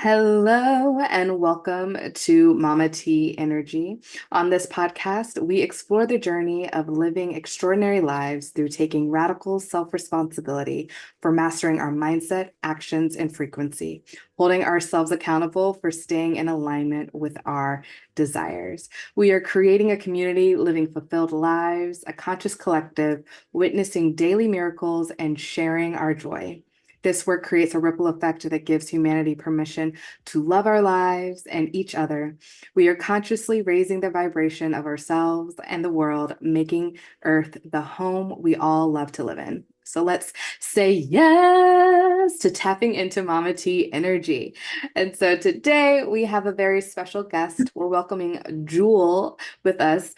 Hello and welcome to Mama T Energy. On this podcast, we explore the journey of living extraordinary lives through taking radical self-responsibility for mastering our mindset, actions, and frequency, holding ourselves accountable for staying in alignment with our desires. We are creating a community living fulfilled lives, a conscious collective, witnessing daily miracles and sharing our joy. This work creates a ripple effect that gives humanity permission to love our lives and each other. We are consciously raising the vibration of ourselves and the world, making Earth the home we all love to live in. So let's say yes to tapping into Mama T energy. And so today we have a very special guest. We're welcoming Jewel with us.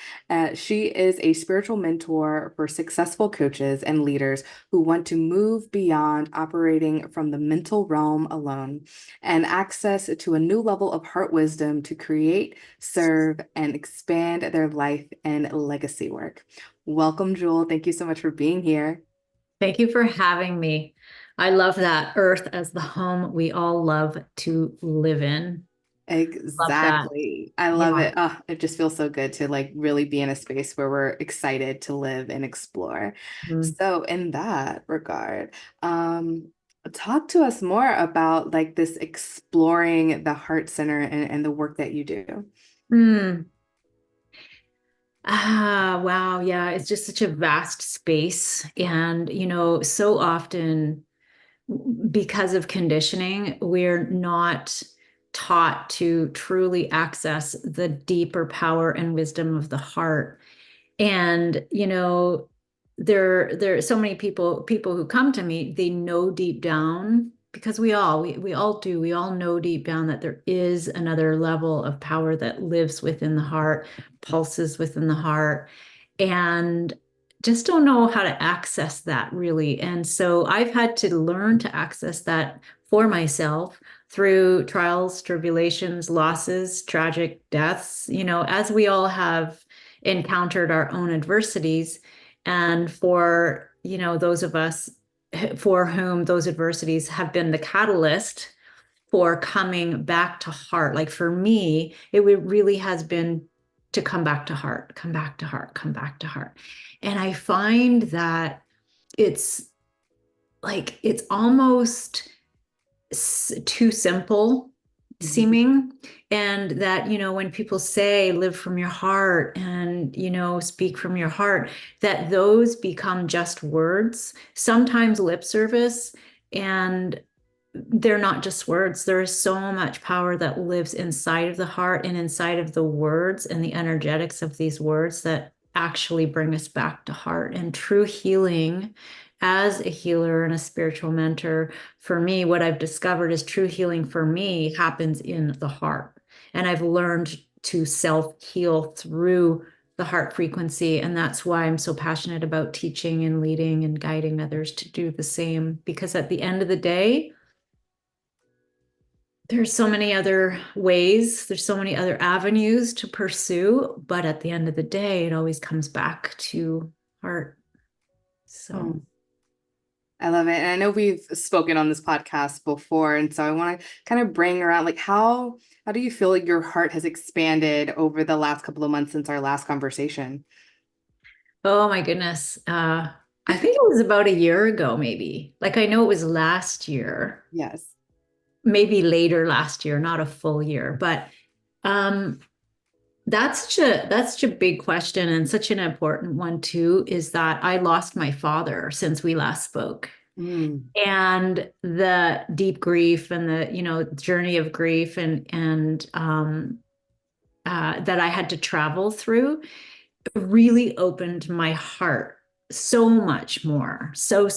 She is a spiritual mentor for successful coaches and leaders who want to move beyond operating from the mental realm alone and access to a new level of heart wisdom to create, serve, and expand their life and legacy work. Welcome, Jewel. Thank you so much for being here. Thank you for having me. I love that Earth as the home we all love to live in. Love that. Exactly. I love Yeah. it. Oh, it just feels so good to like really be in a space where we're excited to live and explore. Mm. So in that regard, talk to us more about like this exploring the heart center and the work that you do. Mm. Wow. Yeah. It's just such a vast space. And, so often because of conditioning, we're not taught to truly access the deeper power and wisdom of the heart. And, there are so many people who come to me, they know deep down, because we all do, we all know deep down that there is another level of power that lives within the heart, pulses within the heart, and just don't know how to access that really. And so I've had to learn to access that for myself through trials, tribulations, losses, tragic deaths, as we all have encountered our own adversities. And for, those of us for whom those adversities have been the catalyst for coming back to heart. Like for me, it really has been to come back to heart, come back to heart, come back to heart. And I find that it's it's almost too simple Mhm. seeming, and that when people say live from your heart and speak from your heart, that those become just words, sometimes lip service, and they're not just words. There is so much power that lives inside of the heart and inside of the words and the energetics of these words that actually bring us back to heart. And true healing, as a healer and a spiritual mentor, for me, what I've discovered is true healing for me happens in the heart. And I've learned to self-heal through the heart frequency. And that's why I'm so passionate about teaching and leading and guiding others to do the same. Because at the end of the day, there's so many other ways, there's so many other avenues to pursue, but at the end of the day, it always comes back to heart. So, Mm. I love it. And I know we've spoken on this podcast before, and so I want to kind of bring around like how do you feel like your heart has expanded over the last couple of months since our last conversation? oh my goodness. I think it was about a year ago, maybe. Like I know it was last year, Yes. maybe later last year, not a full year, but um that's such a big question and such an important one too, is that I lost my father since we last spoke. Mm. And the deep grief and the journey of grief and that I had to travel through really opened my heart so much more, so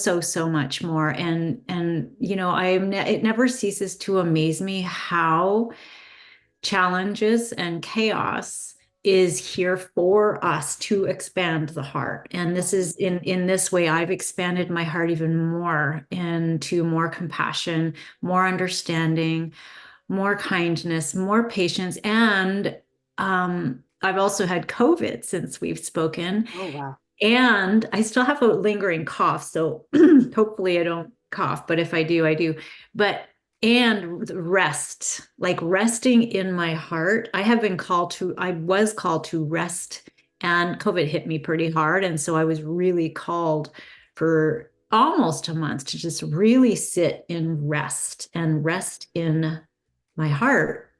much more. And it never ceases to amaze me how challenges and chaos is here for us to expand the heart. And this is in this way I've expanded my heart even more into more compassion, more understanding, more kindness, more patience. And I've also had COVID since we've spoken, Oh, wow. and I still have a lingering cough. So hopefully I don't cough, but if I do, I do. But and rest, like resting in my heart. I was called to rest, and COVID hit me pretty hard. And so I was really called for almost a month to just really sit in rest and rest in my heart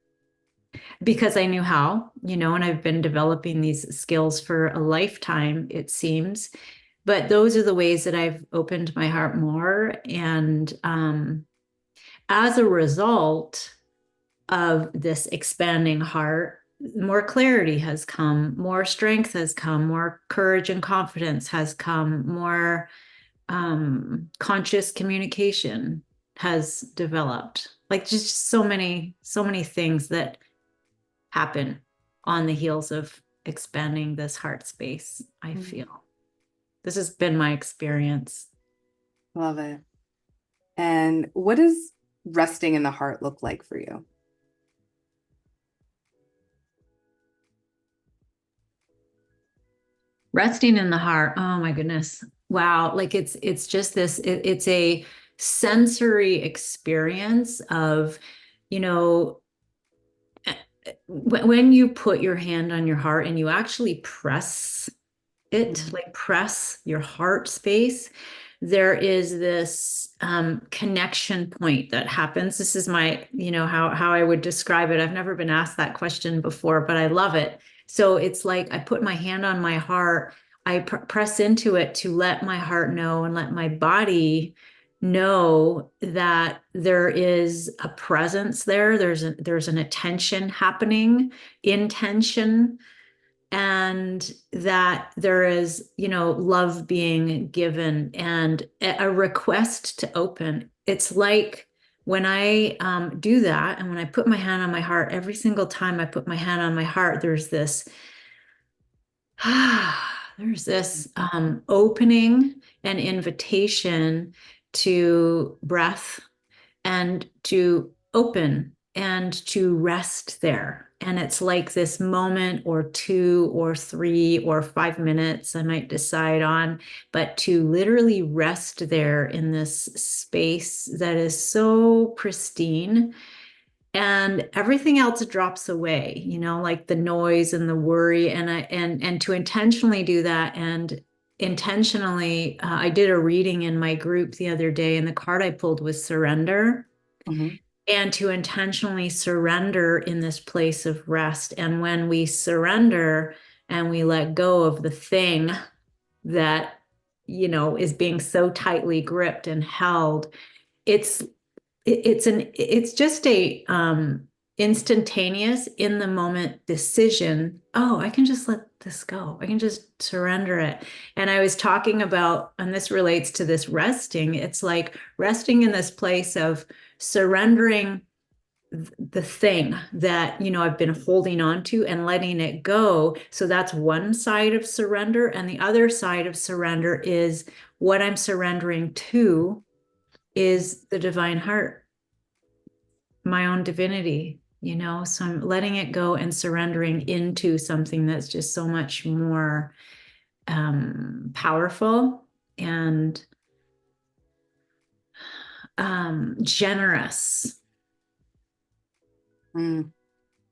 because I knew how, and I've been developing these skills for a lifetime, it seems. But those are the ways that I've opened my heart more. And as a result of this expanding heart, more clarity has come, more strength has come, more courage and confidence has come, more conscious communication has developed. Like just so many things that happen on the heels of expanding this heart space, I Mhm. feel. This has been my experience. Love it. And what does resting in the heart look like for you? Resting in the heart. Oh my goodness. Wow. Like it's just this, it's a sensory experience of, you know, when you put your hand on your heart and you actually press it, Mhm. like press your heart space, there is this connection point that happens. This is my, how I would describe it. I've never been asked that question before, but I love it. So it's like I put my hand on my heart, I press into it to let my heart know and let my body know that there is a presence there. There's an attention happening, intention, and that there is, love being given and a request to open. It's like when I do that, and when I put my hand on my heart, every single time I put my hand on my heart, there's this there's this opening and invitation to breath and to open and to rest there. And it's like this moment or 2 or 3 or 5 minutes I might decide on, but to literally rest there in this space that is so pristine, and everything else drops away, like the noise and the worry. And to intentionally do that, and intentionally, I did a reading in my group the other day, and the card I pulled was surrender, Mhm. and to intentionally surrender in this place of rest. And when we surrender and we let go of the thing that, is being so tightly gripped and held, it's it's just a instantaneous, in the moment decision. Oh, I can just let this go, I can just surrender it. And I was talking about, and this relates to this resting, it's like resting in this place of surrendering the thing that, I've been holding on to and letting it go. So that's one side of surrender, and the other side of surrender is what I'm surrendering to is the divine heart, my own divinity, so I'm letting it go and surrendering into something that's just so much more powerful and generous. Mm.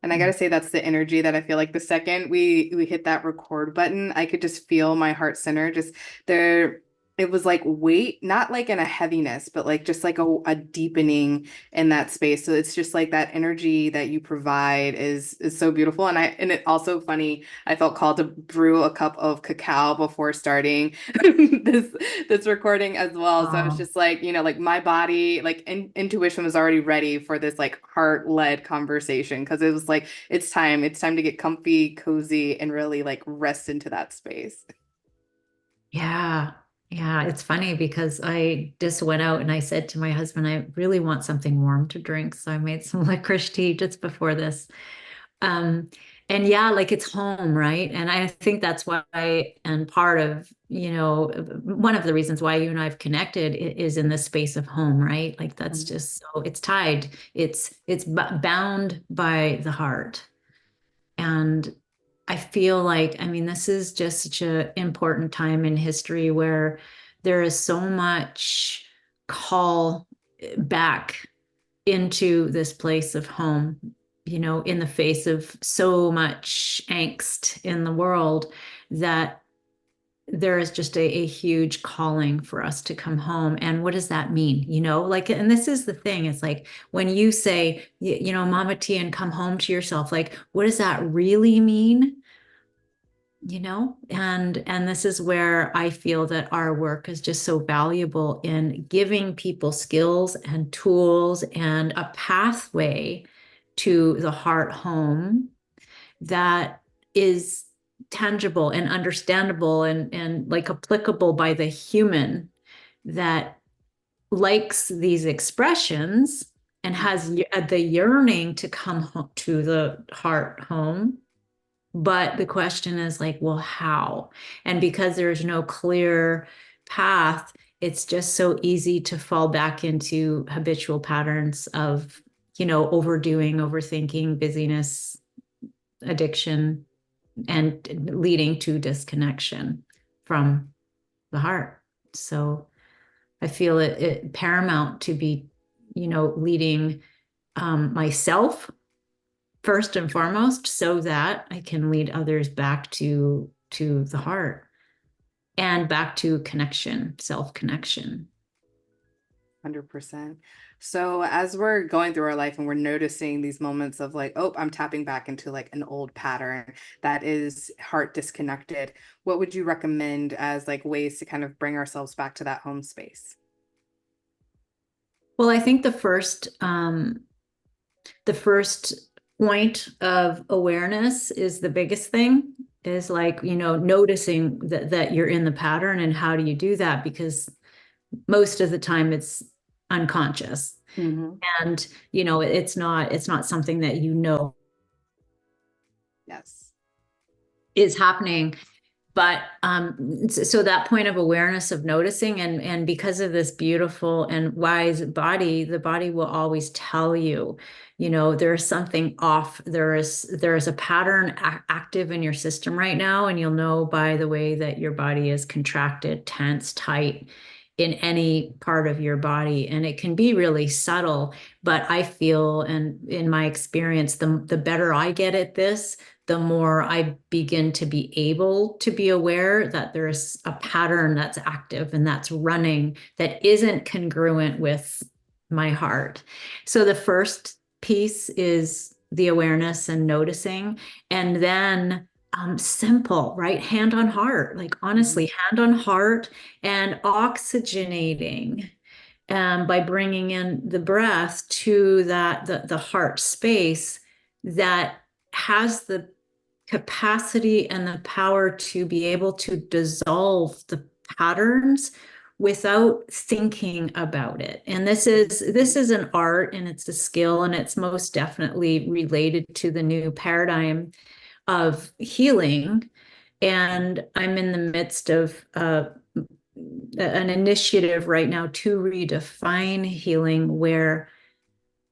And I gotta say that's the energy that I feel like the second we hit that record button, I could just feel my heart center just there. It was like weight, not like in a heaviness, but like just like a deepening in that space. So it's just like that energy that you provide is so beautiful. And it also funny, I felt called to brew a cup of cacao before starting this this recording as well. So it's Oh, just like, like my body, like intuition was already ready for this like heart-led conversation because it was like it's time to get comfy, cozy, and really like rest into that space. yeah. Yeah. It's funny because I just went out and I said to my husband, I really want something warm to drink. So I made some licorice tea just before this. Um, and yeah, like it's home, right? And I think that's why, and part of, one of the reasons why you and I have connected is in the space of home, right? Like that's Mhm. just so it's tied, it's bound by the heart. And I feel like, I mean, this is just such an important time in history where there is so much call back into this place of home, in the face of so much angst in the world, that there is just a huge calling for us to come home. And what does that mean? Like, and this is the thing, it's like when you say, Mama T, and come home to yourself, like, what does that really mean? And this is where I feel that our work is just so valuable in giving people skills and tools and a pathway to the heart home that is tangible and understandable and like applicable by the human that likes these expressions and has the yearning to come home to the heart home. But the question is like, well, how? And because there's no clear path, it's just so easy to fall back into habitual patterns of, overdoing, overthinking, busyness, addiction, and leading to disconnection from the heart. So I feel it paramount to be, leading myself first and foremost, so that I can lead others back to the heart and back to connection, self-connection. 100%. So as we're going through our life and we're noticing these moments of like, oh, I'm tapping back into like an old pattern that is heart disconnected, what would you recommend as like ways to kind of bring ourselves back to that home space? Well, I think the first point of awareness is the biggest thing, is like, noticing that you're in the pattern. And how do you do that? Because most of the time it's unconscious. Hmm. And it's not something that Yes. is happening. But so that point of awareness, of noticing, and because of this beautiful and wise body, the body will always tell you, there's something off. There is a pattern active in your system right now, and you'll know by the way that your body is contracted, tense, tight in any part of your body. And it can be really subtle, but I feel, and in my experience, the better I get at this, the more I begin to be able to be aware that there's a pattern that's active and that's running that isn't congruent with my heart. So the first piece is the awareness and noticing, and then simple, right? Hand on heart, like Mhm. honestly, hand on heart, and oxygenating by bringing in the breath to the heart space that has the capacity and the power to be able to dissolve the patterns without thinking about it. And this is an art, and it's a skill, and it's most definitely related to the new paradigm of healing. And I'm in the midst of an initiative right now to redefine healing, where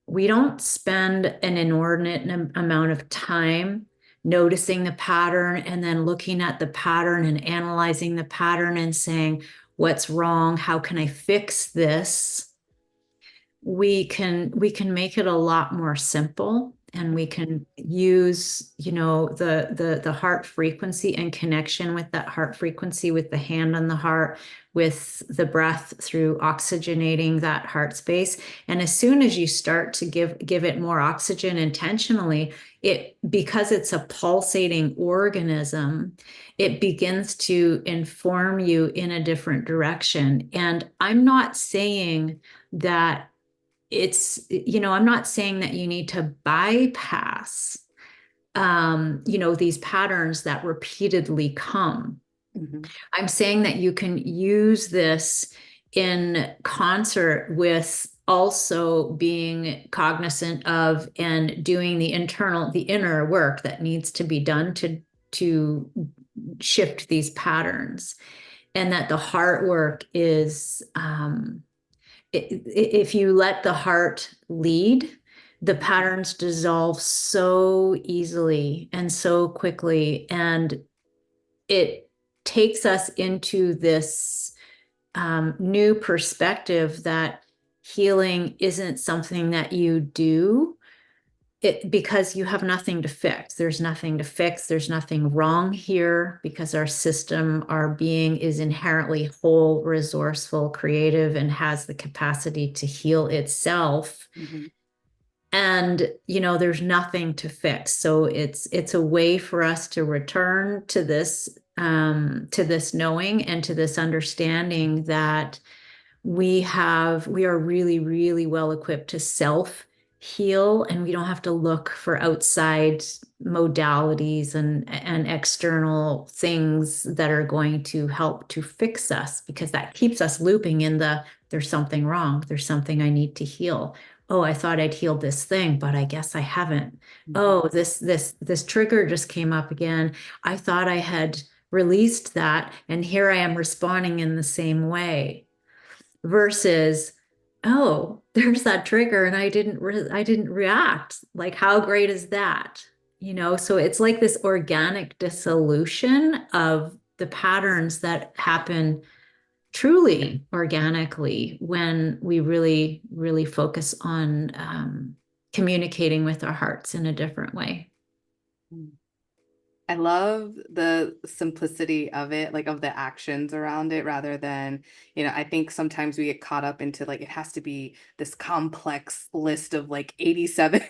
we don't spend an inordinate amount of time noticing the pattern and then looking at the pattern and analyzing the pattern and saying, what's wrong? How can I fix this? We can make it a lot more simple, and we can use the heart frequency and connection with that heart frequency, with the hand on the heart, with the breath through oxygenating that heart space. And as soon as you start to give it more oxygen intentionally, it, because it's a pulsating organism, it begins to inform you in a different direction. And I'm not saying that I'm not saying that you need to bypass, these patterns that repeatedly come. Mhm. I'm saying that you can use this in concert with also being cognizant of and doing the inner work that needs to be done to shift these patterns. And that the heart work is, if you let the heart lead, the patterns dissolve so easily and so quickly. And it takes us into this new perspective that healing isn't something that you do because you have nothing to fix. There's nothing to fix. There's nothing wrong here because our system, our being is inherently whole, resourceful, creative, and has the capacity to heal itself. Mhm. And, there's nothing to fix. So it's a way for us to return to this knowing and to this understanding that we are really, really well equipped to self heal, and we don't have to look for outside modalities and external things that are going to help to fix us, because that keeps us looping in the there's something wrong, there's something I need to heal. Oh, I thought I'd healed this thing, but I guess I haven't. Mhm. Oh, this trigger just came up again. I thought I had released that, and here I am responding in the same way, versus, oh, there's that trigger and I didn't react. Like, how great is that? So it's like this organic dissolution of the patterns that happen truly organically when we really, really focus on communicating with our hearts in a different way. I love the simplicity of it, like of the actions around it, rather than, I think sometimes we get caught up into like it has to be this complex list of like 87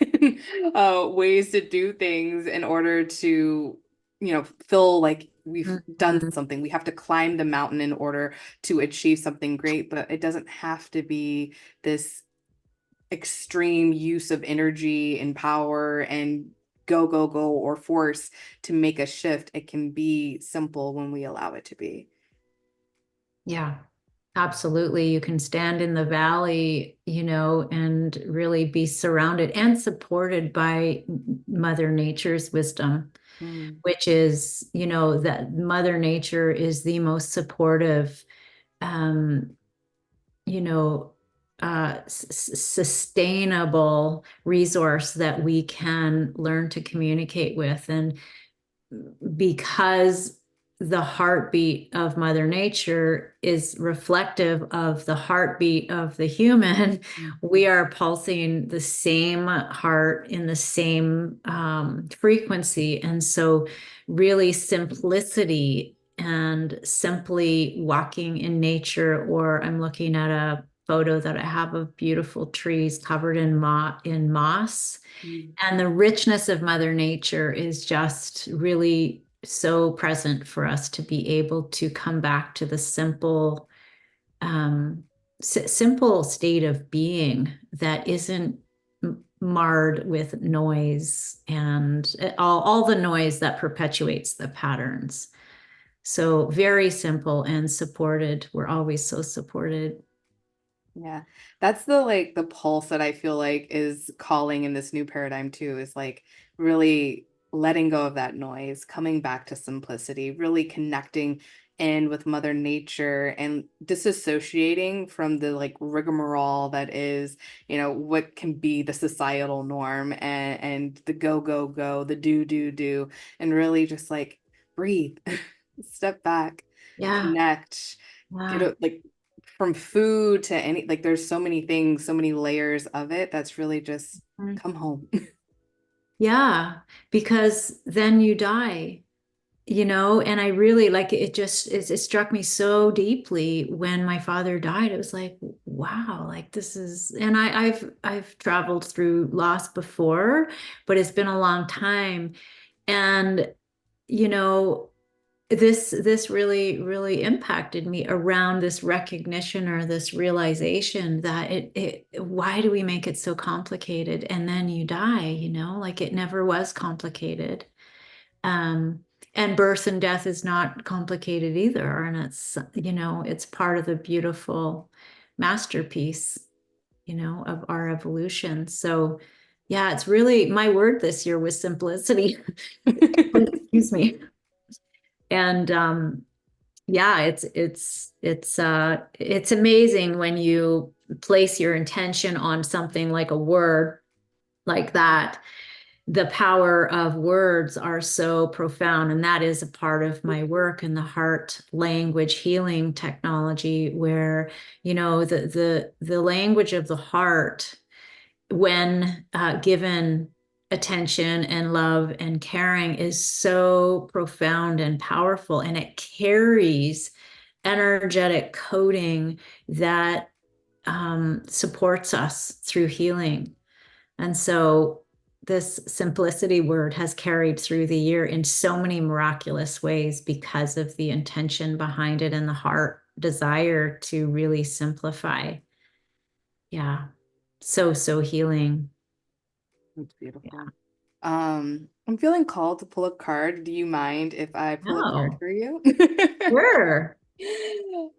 ways to do things in order to, feel like we've done Mhm. something. We have to climb the mountain in order to achieve something great, but it doesn't have to be this extreme use of energy and power and go, go, go, or force to make a shift. It can be simple when we allow it to be. Yeah, absolutely. You can stand in the valley, and really be surrounded and supported by Mother Nature's wisdom, Mm, which is, that Mother Nature is the most supportive, um, you know, sustainable resource that we can learn to communicate with. And because the heartbeat of Mother Nature is reflective of the heartbeat of the human, mm, we are pulsing the same heart in the same frequency. And so, really, simplicity and simply walking in nature, or I'm looking at a photo that I have of beautiful trees covered in moss, mm, and the richness of Mother Nature is just really so present for us to be able to come back to the um, simple state of being that isn't marred with noise and all the noise that perpetuates the patterns. So very simple and supported. We're always so supported. yeah. That's the pulse that I feel like is calling in this new paradigm too, is like really letting go of that noise, coming back to simplicity, really connecting in with Mother Nature and disassociating from the like rigmarole that is, what can be the societal norm and the go, go, go, the do, do, do, and really just like breathe, step back, Yeah. connect, Yeah. like from food to any, like there's so many things, so many layers of it that's really just come home. Yeah, because then you die, and I really like it. It struck me so deeply when my father died. It was like, wow, like this is, and I've traveled through loss before, but it's been a long time. And, you know, this really, really impacted me around this recognition or this realization that why do we make it so complicated? And then you die, like it never was complicated. Um, and birth and death is not complicated either. And it's part of the beautiful masterpiece, of our evolution. So yeah, it's really my word this year was simplicity. Excuse me. And yeah, it's amazing when you place your intention on something like a word like that, the power of words are so profound. And that is a part of my work in the heart language healing technology, where, the language of the heart, when given attention and love and caring, is so profound and powerful. And it carries energetic coding that supports us through healing. And so this simplicity word has carried through the year in so many miraculous ways because of the intention behind it and the heart desire to really simplify. Yeah. So, so healing. That's Yeah. beautiful. I'm feeling called to pull a card. Do you mind if I pull a card No, for you? sure.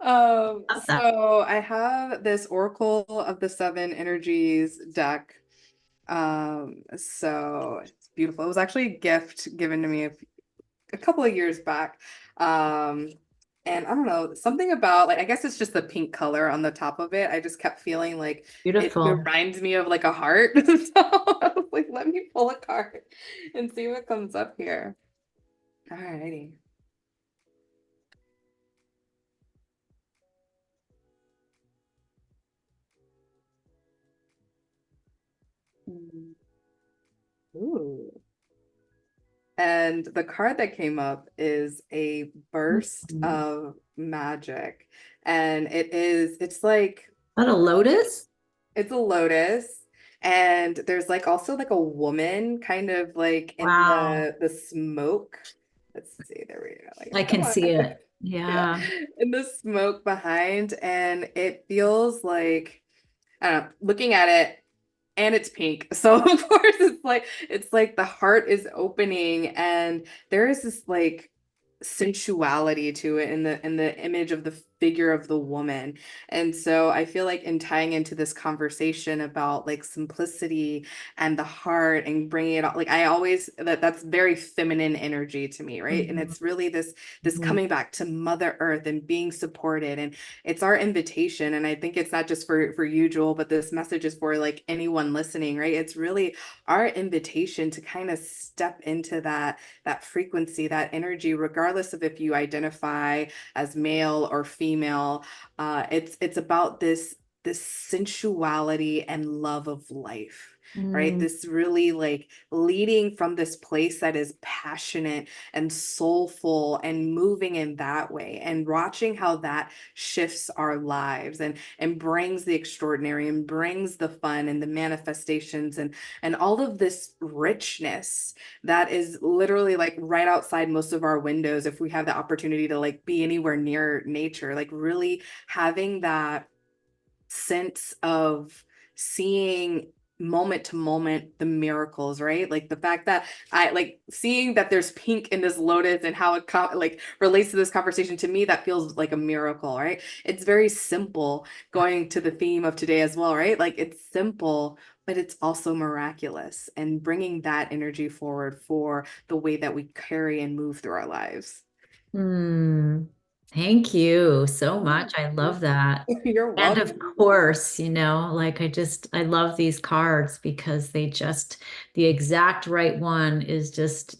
Love that. So I have this Oracle of the Seven Energies deck. So it's beautiful. It was actually a gift given to me a couple of years back. Um, and I don't know, something about like I guess it's just the pink color on the top of it. I just kept feeling like it Beautiful. reminds me of like a heart. So I was like, let me pull a card and see what comes up here. Alrighty. Mm. Ooh. And the card that came up is a burst Mhm. of magic. And it's like That a lotus? it's a lotus, and there's like also like a woman kind of like in Wow. the smoke. Let's see, there we go. I Like, come can on. see it. Yeah, Yeah. in the smoke behind, and it feels like I don't know, looking at it, and it's pink. So of course it's like the heart is opening and there is this like sensuality to it in the image of the figure of the woman. And so I feel like in tying into this conversation about like simplicity and the heart and bringing it all, like I always that's very feminine energy to me, right? And Mhm. it's really this Mhm. coming back to Mother Earth and being supported, and it's our invitation. And I think it's not just for you, Joel, but this message is for like anyone listening, right? It's really our invitation to kind of step into that frequency, that energy, regardless of if you identify as male or female. It's about this sensuality and love of life, right? Mm. This really like leading from this place that is passionate and soulful and moving in that way, and watching how that shifts our lives and brings the extraordinary and brings the fun and the manifestations and all of this richness that is literally like right outside most of our windows if we have the opportunity to like be anywhere near nature, like really having that sense of seeing moment to moment the miracles, right? Like the fact that I like seeing that there's pink in this lotus and how it like relates to this conversation, to me that feels like a miracle, right? It's very simple, going to the theme of today as well, right? Like it's simple, but it's also miraculous, and bringing that energy forward for the way that we carry and move through our lives. Mm. Thank you so much. I love that. You're And of welcome. course, like I love these cards because the exact right one is just,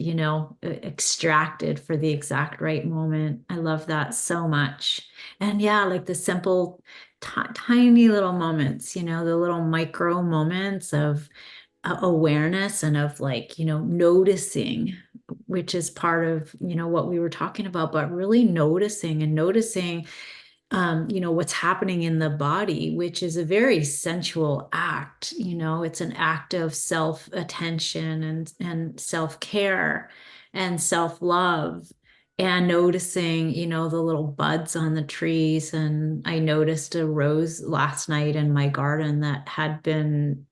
extracted for the exact right moment. I love that so much. And yeah, like the simple, tiny little moments, the little micro moments of awareness and of like, noticing, which is part of, what we were talking about, but really noticing what's happening in the body, which is a very sensual act. It's an act of self-attention and self-care and self-love. And noticing, the little buds on the trees. And I noticed a rose last night in my garden that had been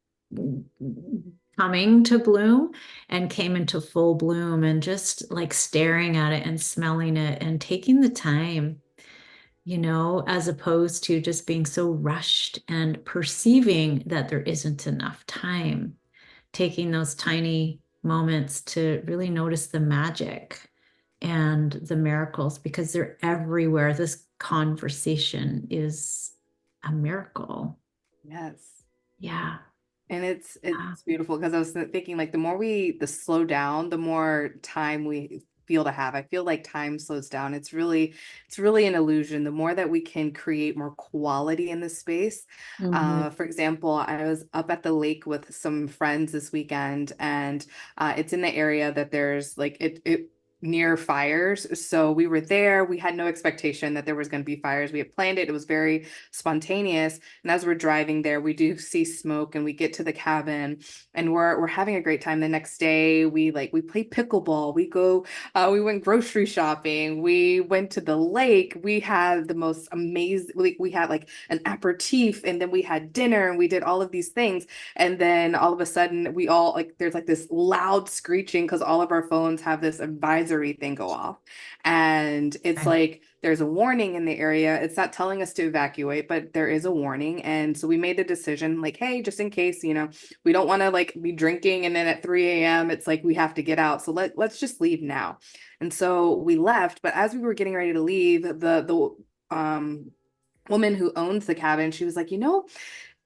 coming to bloom and came into full bloom, and just like staring at it and smelling it and taking the time, as opposed to just being so rushed and perceiving that there isn't enough time, taking those tiny moments to really notice the magic and the miracles because they're everywhere. This conversation is a miracle. Yes. Yeah. And Ah, it's beautiful because I was thinking like the more we the slow down, the more time we feel to have. I feel like time slows down. It's really an illusion. The more that we can create more quality in the space. mhm. For example, I was up at the lake with some friends this weekend, and it's in the area that there's like it near fires. So we were there. We had no expectation that there was going to be fires. We had planned it. It was very spontaneous. And as we're driving there, we do see smoke and we get to the cabin and we're having a great time. The next day, we play pickleball. We went grocery shopping. We went to the lake. We had the most amazing we had like an aperitif and then we had dinner and we did all of these things. And then all of a sudden we all like there's like this loud screeching because all of our phones have this advisory thing go off. And it's Okay. like there's a warning in the area. It's not telling us to evacuate, but there is a warning. And so we made the decision, like, hey, just in case, we don't want to like be drinking and then at 3 a.m. it's like we have to get out. So let's just leave now. And so we left, but as we were getting ready to leave, the woman who owns the cabin, she was like,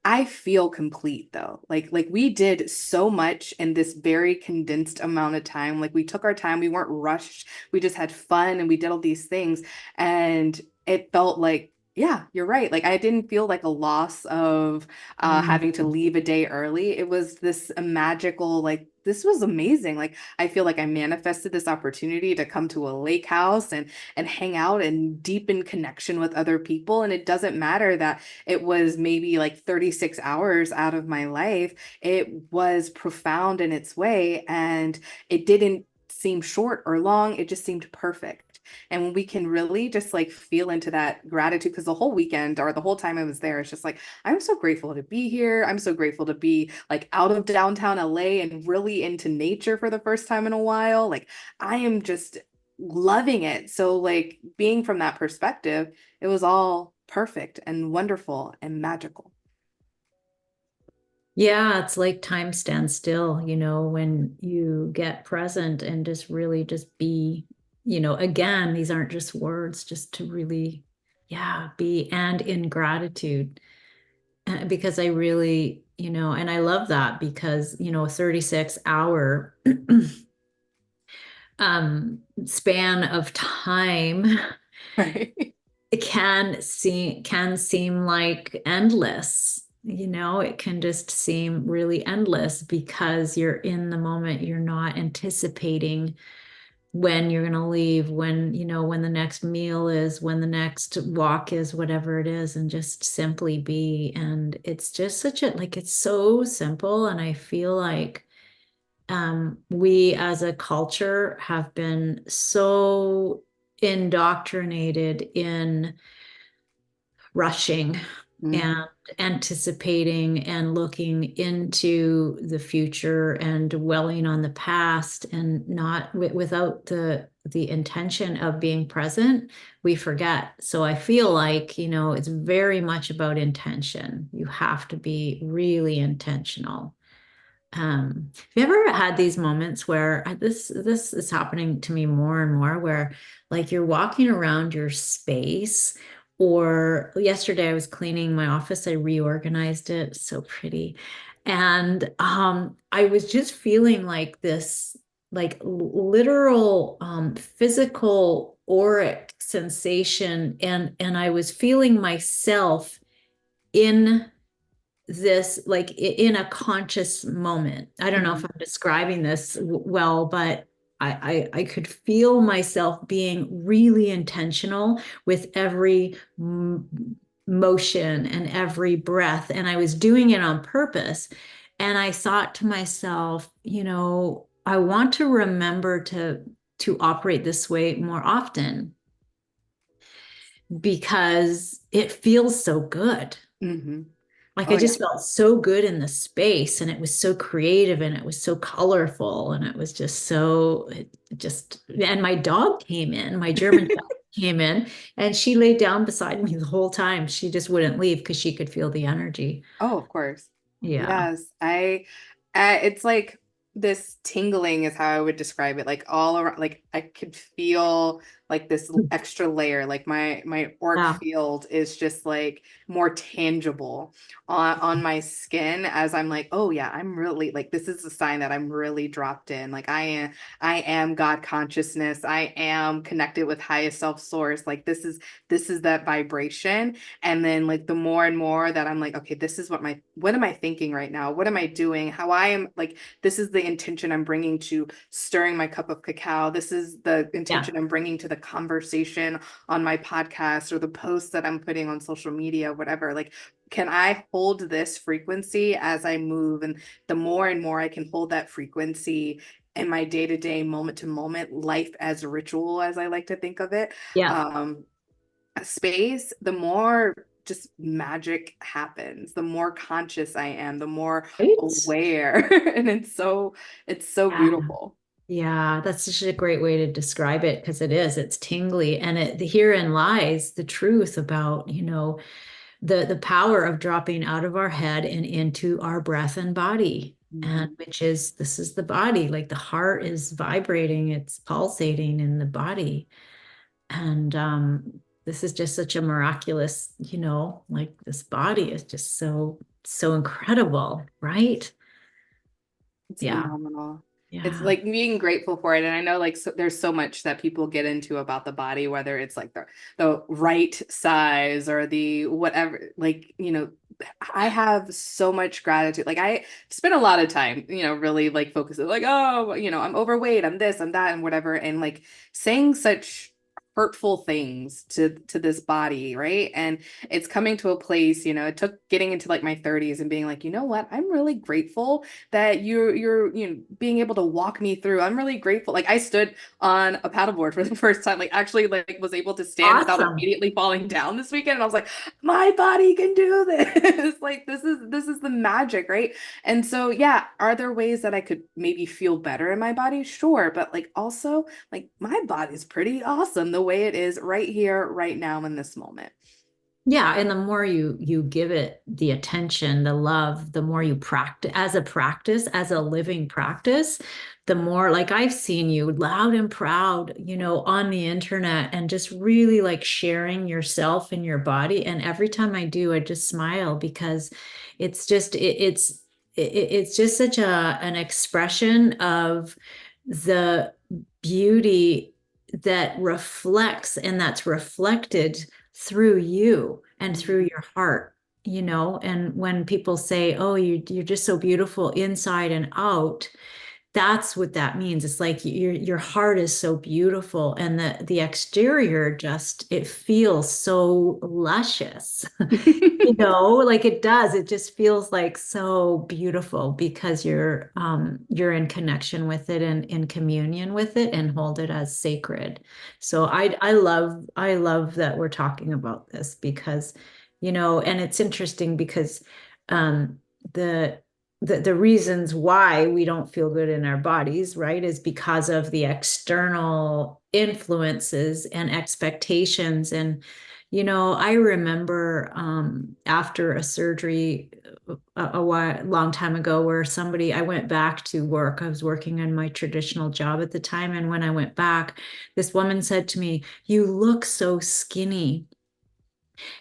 I feel complete though. Like we did so much in this very condensed amount of time. Like we took our time, we weren't rushed. We just had fun and we did all these things and it felt like yeah, you're right. Like I didn't feel like a loss of having to Mhm. leave a day early. It was this magical, like this was amazing. Like I feel like I manifested this opportunity to come to a lake house and hang out and deepen connection with other people. And it doesn't matter that it was maybe like 36 hours out of my life. It was profound in its way, and it didn't seem short or long. It just seemed perfect. And when we can really just like feel into that gratitude, because the whole weekend or the whole time I was there, it's just like, I'm so grateful to be here. I'm so grateful to be like out of downtown LA and really into nature for the first time in a while. Like, I am just loving it. So, like, being from that perspective, it was all perfect and wonderful and magical. Yeah, it's like time stands still, when you get present and just really just be, again, these aren't just words, just to really, yeah, be and in gratitude. Because I really, and I love that because, 36-hour span of time, Right. it can seem like endless. It can just seem really endless because you're in the moment. You're not anticipating when you're going to leave, when the next meal is, when the next walk is, whatever it is, and just simply be. And it's just like it's so simple. And I feel like we as a culture have been so indoctrinated in rushing and Mhm. anticipating and looking into the future and dwelling on the past and not without the intention of being present, we forget. So I feel like, it's very much about intention. You have to be really intentional. Have you ever had these moments where this is happening to me more and more, where like you're walking around your space, or yesterday I was cleaning my office, I reorganized it, so pretty. And I was just feeling like this like literal physical auric sensation, and I was feeling myself in this like in a conscious moment. I don't know if Mhm. I'm describing this well, but I could feel myself being really intentional with every motion and every breath, and I was doing it on purpose. And I thought to myself, I want to remember to operate this way more often because it feels so good. Mhm. Like I Oh yeah. just felt so good in the space, and it was so creative, and it was so colorful, and it was just so it just and my dog came in, my German dog came in, and she laid down beside me the whole time. She just wouldn't leave because she could feel the energy. Oh, of course. Yeah. Yes. It's like this tingling is how I would describe it. Like all around, like I could feel like this extra layer. Like my auric Yeah. field is just like more tangible on my skin as I'm like, oh yeah, I'm really like this is a sign that I'm really dropped in. Like I am God consciousness. I am connected with highest self source. Like this is that vibration. And then like the more and more that I'm like, okay, this is what am I thinking right now? What am I doing? How I am like this is the intention I'm bringing to stirring my cup of cacao. This is the Yeah. intention I'm bringing to the conversation on my podcast or the posts that I'm putting on social media, whatever. Like, can I hold this frequency as I move? And the more and more I can hold that frequency in my day to day, moment to moment life as a ritual, as I like to think of it, Yeah. um, space, the more just magic happens, the more conscious I am, the more Right? aware. And it's so Yeah. beautiful. Yeah, that's such a great way to describe it because it is. It's tingly, and herein lies the truth about, the power of dropping out of our head and into our breath and body. And Mhm. which is this is the body, like the heart is vibrating, it's pulsating in the body. And this is just such a miraculous, like this body is just so incredible, right? It's Yeah. phenomenal. It's Yeah. like being grateful for it. And I know like there's so much that people get into about the body, whether it's like the right size or the whatever, like, I have so much gratitude. Like I spend a lot of time, really like focusing like, oh, I'm overweight, I'm this, I'm that, and whatever. And like saying such hurtful things to this body, right? And it's coming to a place, it took getting into like my 30s and being like, you know what? I'm really grateful that you're being able to walk me through. I'm really grateful. Like I stood on a paddleboard for the first time, like actually like was able to stand without Awesome. immediately falling down this weekend. And I was like, my body can do this. Like this is the magic, right? And so yeah, are there ways that I could maybe feel better in my body? Sure, but like also like my body's pretty awesome the way it is right here, right now in this moment. Yeah, and the more you give it the attention, the love, the more you practice, as a living practice, the more like I've seen you loud and proud, on the internet and just really like sharing yourself and your body. And every time I do, I just smile because it's just such an expression of the beauty that reflects and that's reflected through you and through Mhm. your heart, and when people say, oh, you're just so beautiful inside and out, that's what that means. It's like your heart is so beautiful and the exterior just it feels so luscious. Like it does. It just feels like so beautiful because you're in connection with it and in communion with it and hold it as sacred. So I love that we're talking about this because, and it's interesting because um the the reasons why we don't feel good in our bodies, right, is because of the external influences and expectations. And I remember after a surgery long time ago where I went back to work. I was working in my traditional job at the time. And when I went back, this woman said to me, "You look so skinny."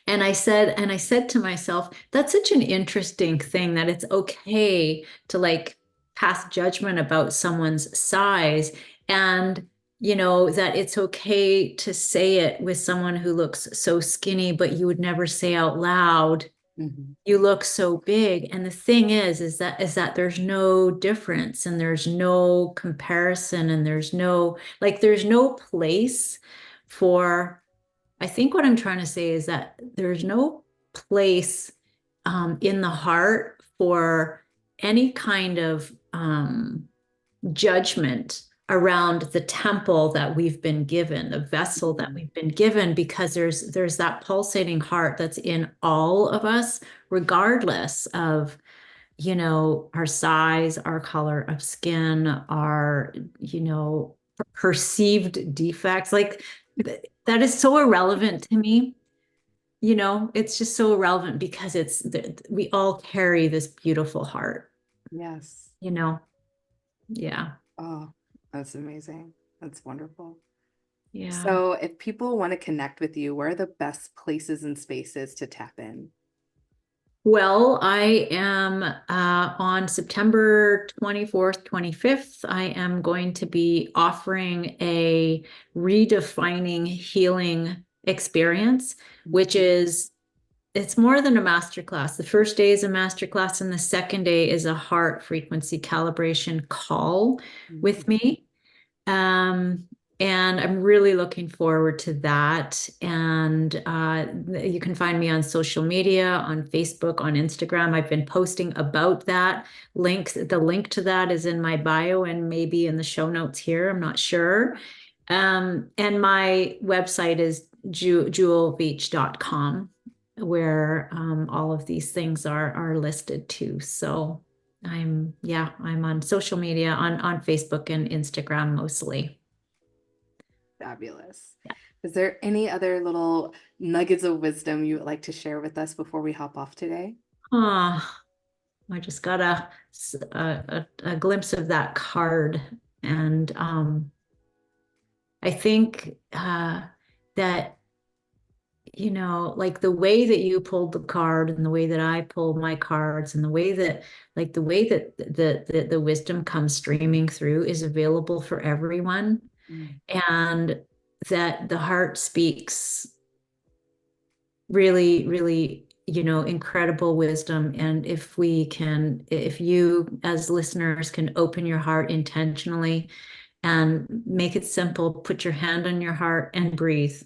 And I said to myself, that's such an interesting thing that it's okay to like pass judgment about someone's size and that it's okay to say it with someone who looks so skinny, but you would never say out loud, Mhm. you look so big. And the thing is that there's no difference and there's no comparison and there's no place for I think what I'm trying to say is that there's no place in the heart for any kind of judgment around the temple that we've been given, the vessel that Mhm. we've been given, because there's that pulsating heart that's in all of us, regardless of our size, our color of skin, our perceived defects. Like that is so irrelevant to me. It's just so irrelevant because we all carry this beautiful heart, Yes. you know. Yeah. Oh, that's amazing. That's wonderful. Yeah. So, if people want to connect with you, where are the best places and spaces to tap in? Well, I am on September 24th, 25th. I am going to be offering a redefining healing experience, which Mhm. is it's more than a masterclass. The first day is a masterclass, and the second day is a heart frequency calibration call with Mhm. me. Um, and I'm really looking forward to that. And you can find me on social media, on Facebook, on Instagram. I've been posting about that. The link to that is in my bio and maybe in the show notes here. I'm not sure. And my website is jewelbeach.com, where all of these things are listed too. So I'm on social media on Facebook and Instagram mostly. Fabulous. Is there any other little nuggets of wisdom you would like to share with us before we hop off today? Oh, I just got a glimpse of that card, and I think that like the way that you pulled the card and the way that I pull my cards and the way that the wisdom comes streaming through is available for everyone, Mm. and that the heart speaks really, really, incredible wisdom. And if you as listeners can open your heart intentionally and make it simple, put your hand on your heart and breathe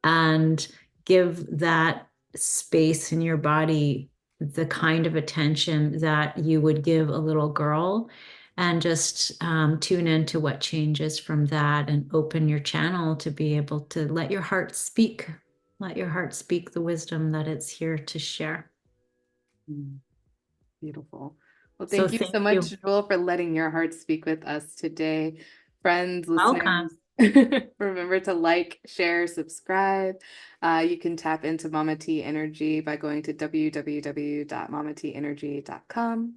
and give that space in your body the kind of attention that you would give a little girl, and just tune into what changes from that and open your channel to be able to let your heart speak the wisdom that it's here to share. Mm. Beautiful. Well, So thank you so thank much, you. Jewel, for letting your heart speak with us today. Friends, listeners, Welcome. remember to like, share, subscribe. You can tap into Mama T Energy by going to www.mamateenergy.com.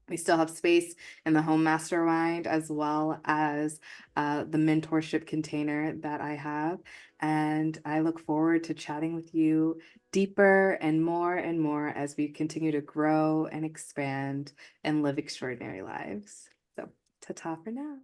We still have space in the home mastermind as well as the mentorship container that I have. And I look forward to chatting with you deeper and more as we continue to grow and expand and live extraordinary lives. So, ta ta for now.